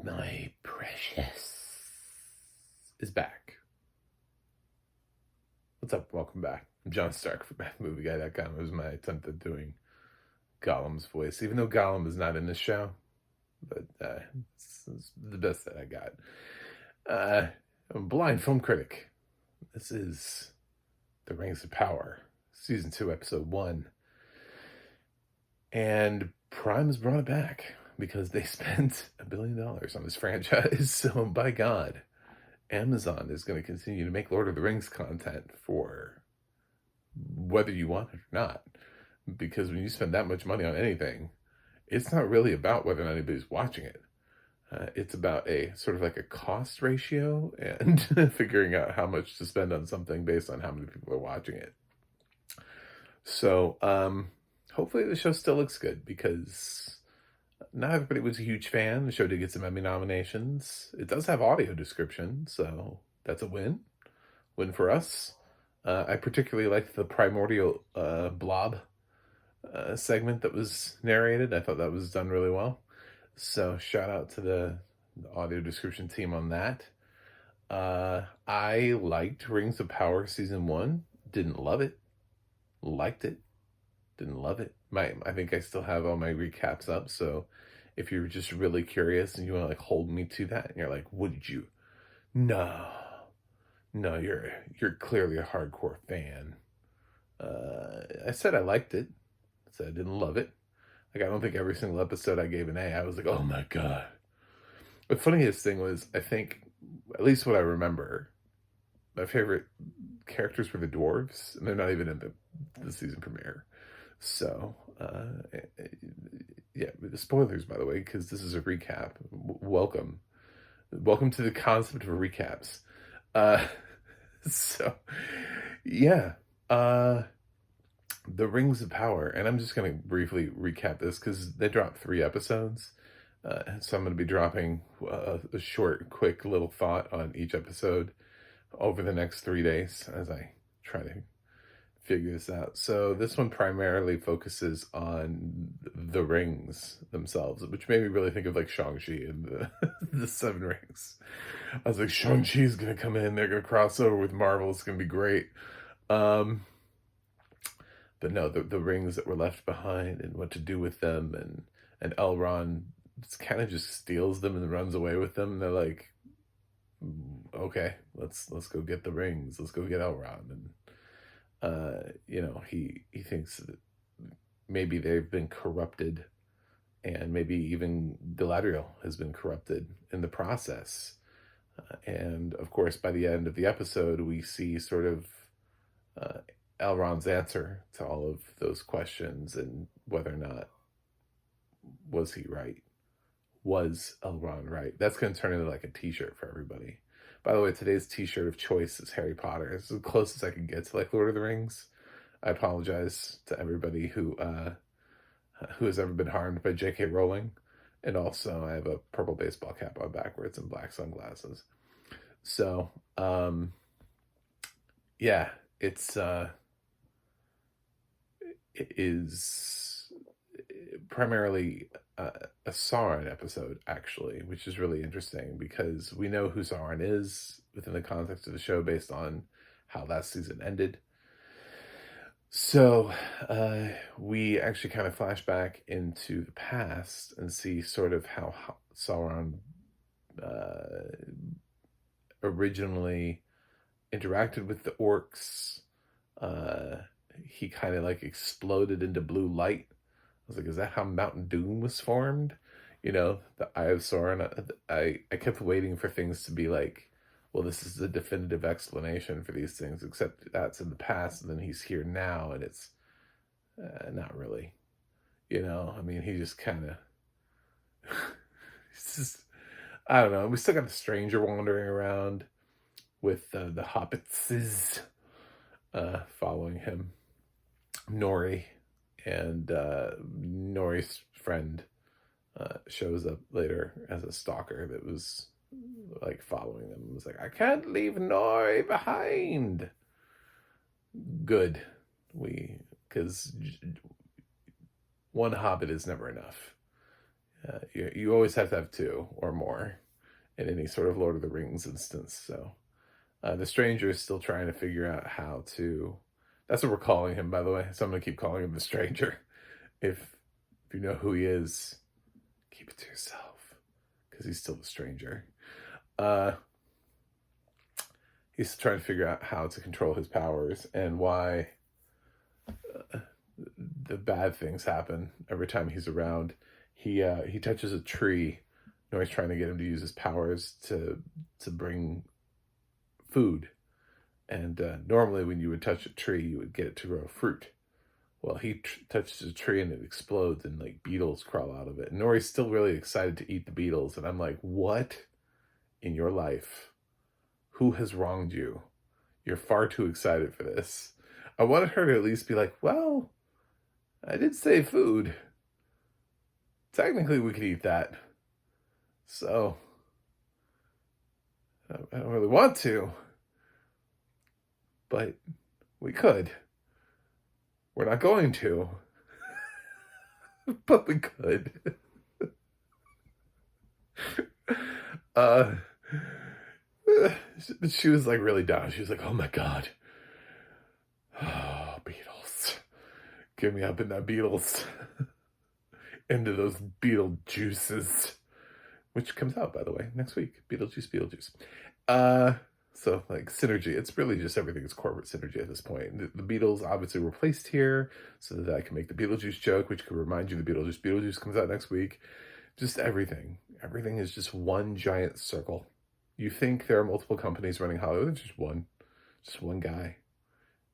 My precious is back. What's up? Welcome back. I'm John Stark from MovieGuy.com. It was my attempt at doing Gollum's voice, even though Gollum is not in this show, but it's the best that I got. I'm a blind film critic. This is The Rings of Power, Season 2, Episode 1. And Prime has brought it back because they spent $1 billion on this franchise. So, by God, Amazon is going to continue to make Lord of the Rings content for whether you want it or not. Because when you spend that much money on anything, it's not really about whether or not anybody's watching it. It's about a sort of like a cost ratio and figuring out how much to spend on something based on how many people are watching it. So, hopefully the show still looks good because not everybody was a huge fan. The show did get some Emmy nominations. It does have audio description, so that's a win. Win for us. I particularly liked the primordial blob segment that was narrated. I thought that was done really well. So shout out to the audio description team on that. I liked Rings of Power Season 1. Didn't love it. Liked it. Didn't love it. I think I still have all my recaps up, so if you're just really curious and you want to like hold me to that, and you're like, what did you? No, you're clearly a hardcore fan. I said I liked it. I said I didn't love it. Like, I don't think every single episode I gave an A. I was like, oh my God. The funniest thing was, I think, at least what I remember, my favorite characters were the dwarves, and they're not even in the season premiere. So, yeah, the spoilers, by the way, because this is a recap. Welcome to the concept of recaps. So, yeah, The Rings of Power, and I'm just going to briefly recap this because they dropped 3 episodes, so I'm going to be dropping a short, quick little thought on each episode over the next 3 days as I try to figure this out. So this one primarily focuses on the rings themselves, which made me really think of like Shang-Chi and the 7 Rings. I was like, Shang-Chi's gonna come in, they're gonna cross over with Marvel, it's gonna be great. But no, the rings that were left behind and what to do with them, and Elrond kind of just steals them and runs away with them. And they're like, okay, let's go get the rings, let's go get Elrond. And he thinks that maybe they've been corrupted, and maybe even Galadriel has been corrupted in the process. And of course, by the end of the episode, we see sort of Elrond's answer to all of those questions and whether or not was he right? Was Elrond right? That's going to turn into like a t-shirt for everybody. By the way, today's t-shirt of choice is Harry Potter. It's the closest I can get to like Lord of the Rings. I apologize to everybody who has ever been harmed by J.K. Rowling. And also, I have a purple baseball cap on backwards and black sunglasses. So, yeah, it is primarily a Sauron episode, actually, which is really interesting because we know who Sauron is within the context of the show based on how last season ended. So we actually kind of flash back into the past and see sort of how Sauron originally interacted with the orcs. He kind of like exploded into blue light. I was like, is that how Mount Doom was formed? The Eye of Sauron. I kept waiting for things to be like, well, this is the definitive explanation for these things, except that's in the past, and then he's here now, and it's not really. I mean, he just kind of, it's just, I don't know. We still got the stranger wandering around with the hobbitses following him. Nury, and Nury's friend shows up later as a stalker that was like following them. It was like, I can't leave Nury behind. Good. Because one hobbit is never enough. You always have to have two or more in any sort of Lord of the Rings instance. So the stranger is still trying to figure out how to. That's what we're calling him, by the way. So I'm gonna keep calling him the stranger. If you know who he is, keep it to yourself, because he's still the stranger. Uh, he's trying to figure out how to control his powers and why the bad things happen every time he's around. He touches a tree. He's trying to get him to use his powers to bring food. And normally, when you would touch a tree, you would get it to grow fruit. Well, he touches a tree and it explodes, and like beetles crawl out of it. And Nury's still really excited to eat the beetles, and I'm like, what in your life? Who has wronged you? You're far too excited for this. I wanted her to at least be like, well, I did say food. Technically, we could eat that. So, I don't really want to, but we could. We're not going to, but we could. She was like really down. She was like, oh my God. Oh, beetles. Get me up in that beetles. Into those beetle juices. Which comes out, by the way, next week. Beetlejuice. So, like, synergy. It's really just everything is corporate synergy at this point. The Beatles obviously were placed here so that I can make the Beetlejuice joke, which could remind you of the Beetlejuice. Beetlejuice comes out next week. Just everything. Everything is just one giant circle. You think there are multiple companies running Hollywood. It's just one guy.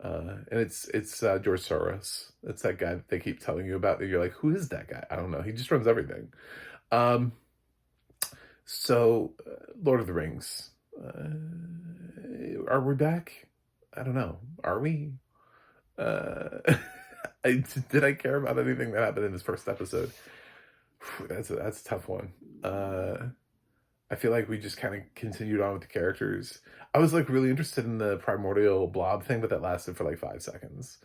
And it's George Soros. It's that guy that they keep telling you about. That you're like, who is that guy? I don't know. He just runs everything. So, Lord of the Rings. Are we back? I don't know. Are we? Did I care about anything that happened in this first episode? That's a tough one. I feel like we just kind of continued on with the characters. I was like really interested in the primordial blob thing, but that lasted for like 5 seconds.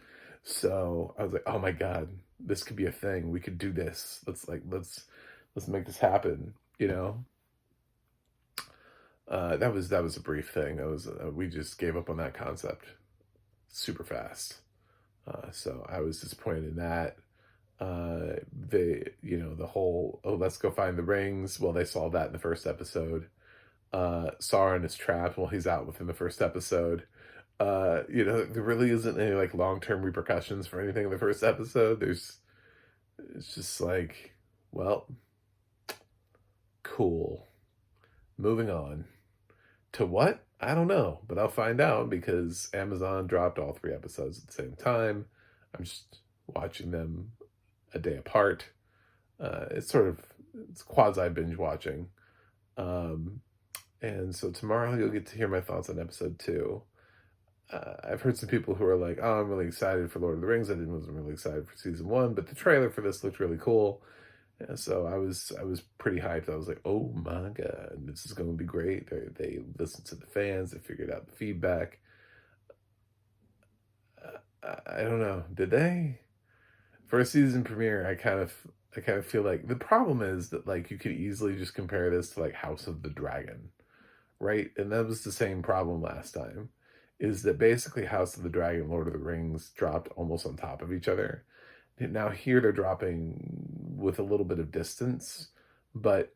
So I was like, oh my God, this could be a thing. We could do this. Let's make this happen. That was a brief thing. That was we just gave up on that concept super fast. So I was disappointed in that. The whole, oh, let's go find the rings. Well, they saw that in the first episode. Sauron is trapped while he's out within the first episode. There really isn't any like long-term repercussions for anything in the first episode. It's just like, well, cool. Moving on. To what? I don't know, but I'll find out because Amazon dropped all 3 episodes at the same time. I'm just watching them a day apart. It's quasi binge watching. And so tomorrow you'll get to hear my thoughts on episode 2. I've heard some people who are like, oh, I'm really excited for Lord of the Rings. I wasn't really excited for season 1, but the trailer for this looked really cool. Yeah, so I was pretty hyped. I was like, oh my God, this is going to be great. They listened to the fans. They figured out the feedback. I don't know. Did they? For a season premiere, I kind of feel like the problem is that like you could easily just compare this to like House of the Dragon, right? And that was the same problem last time. Is that basically House of the Dragon, Lord of the Rings dropped almost on top of each other. Now here they're dropping with a little bit of distance, but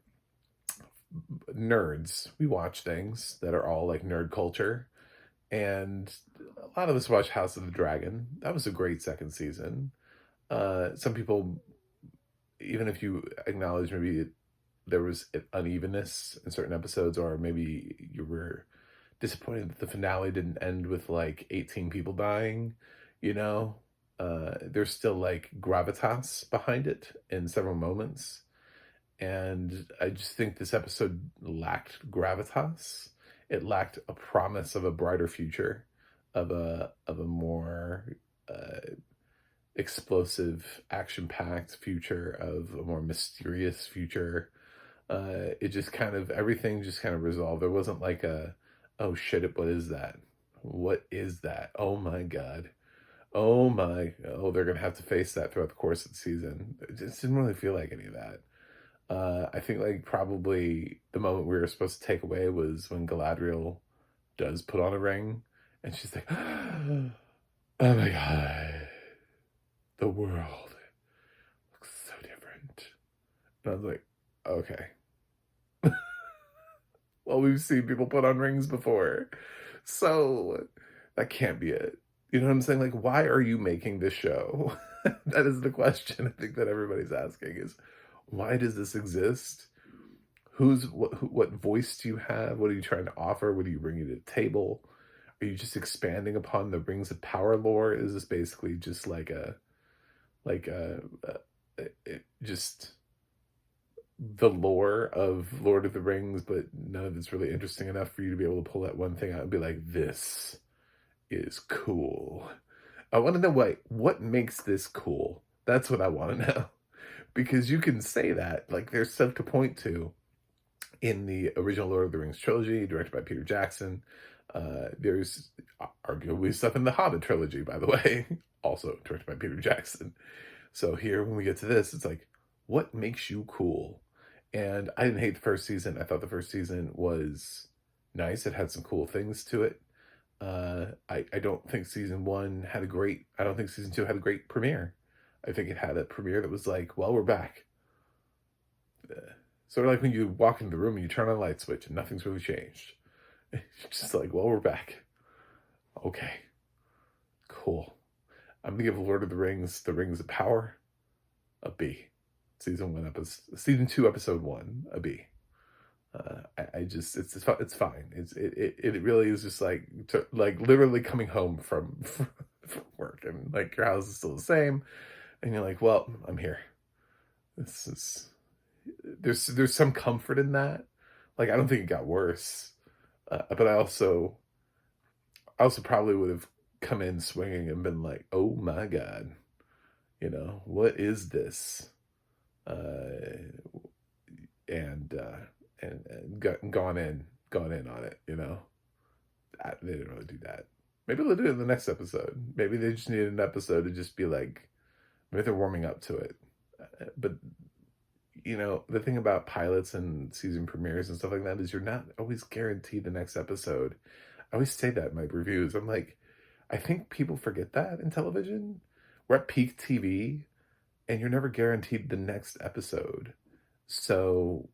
nerds, we watch things that are all like nerd culture. And a lot of us watch House of the Dragon. That was a great second season. Some people, even if you acknowledge maybe there was unevenness in certain episodes, or maybe you were disappointed that the finale didn't end with like 18 people dying, there's still like gravitas behind it in several moments. And I just think this episode lacked gravitas. It lacked a promise of a brighter future, of a more explosive, action-packed future, of a more mysterious future. It just everything just kind of resolved. There wasn't like oh shit, what is that? What is that? Oh my God. Oh, they're going to have to face that throughout the course of the season. It just didn't really feel like any of that. I think like probably the moment we were supposed to take away was when Galadriel does put on a ring, and she's like, "Oh my god, the world looks so different." And I was like, "Okay, well, we've seen people put on rings before, so that can't be it." You know what I'm saying? Like, why are you making this show? That is the question I think that everybody's asking is, why does this exist? What voice do you have? What are you trying to offer? What are you bringing to the table? Are you just expanding upon the Rings of Power lore? Is this basically just like just the lore of Lord of the Rings, but none of it's really interesting enough for you to be able to pull that one thing out and be like, this is cool. I want to know what makes this cool. That's what I want to know. Because you can say that, like there's stuff to point to in the original Lord of the Rings trilogy, directed by Peter Jackson. There's arguably stuff in the Hobbit trilogy, by the way, also directed by Peter Jackson. So here, when we get to this, it's like, what makes you cool? And I didn't hate the first season. I thought the first season was nice. It had some cool things to it. I don't think season one had a great, I don't think season two had a great premiere. I think it had a premiere that was like, well, we're back. Sort of like when you walk into the room and you turn on a light switch and nothing's really changed. It's just like, well, we're back. Okay, cool. I'm gonna give Lord of the Rings of Power a B. Season 2, episode 1, a B. I just it's fine. It really is just like literally coming home from work, and like your house is still the same, and you're like, well, I'm here. This is there's some comfort in that. Like I don't think it got worse, but I also probably would have come in swinging and been like, oh my god, what is this? And gone in on it. They didn't really do that. Maybe they'll do it in the next episode. Maybe they just need an episode to just be like, maybe they're warming up to it. But the thing about pilots and season premieres and stuff like that is you're not always guaranteed the next episode. I always say that in my reviews. I'm like, I think people forget that in television. We're at peak TV, and you're never guaranteed the next episode. So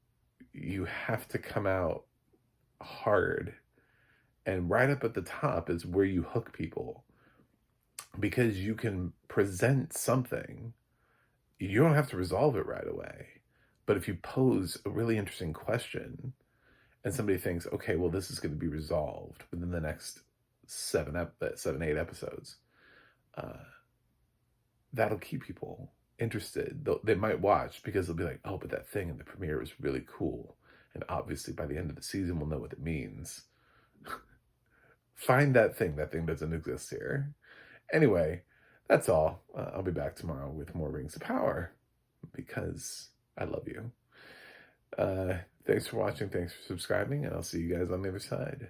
you have to come out hard. And right up at the top is where you hook people. Because you can present something. You don't have to resolve it right away. But if you pose a really interesting question and somebody thinks, okay, well, this is going to be resolved within the next 7, 8 episodes, that'll keep people interested. They might watch because they'll be like, oh, but that thing in the premiere was really cool. And obviously by the end of the season, we'll know what it means. Find that thing. That thing doesn't exist here. Anyway, that's all. I'll be back tomorrow with more Rings of Power because I love you. Thanks for watching. Thanks for subscribing. And I'll see you guys on the other side.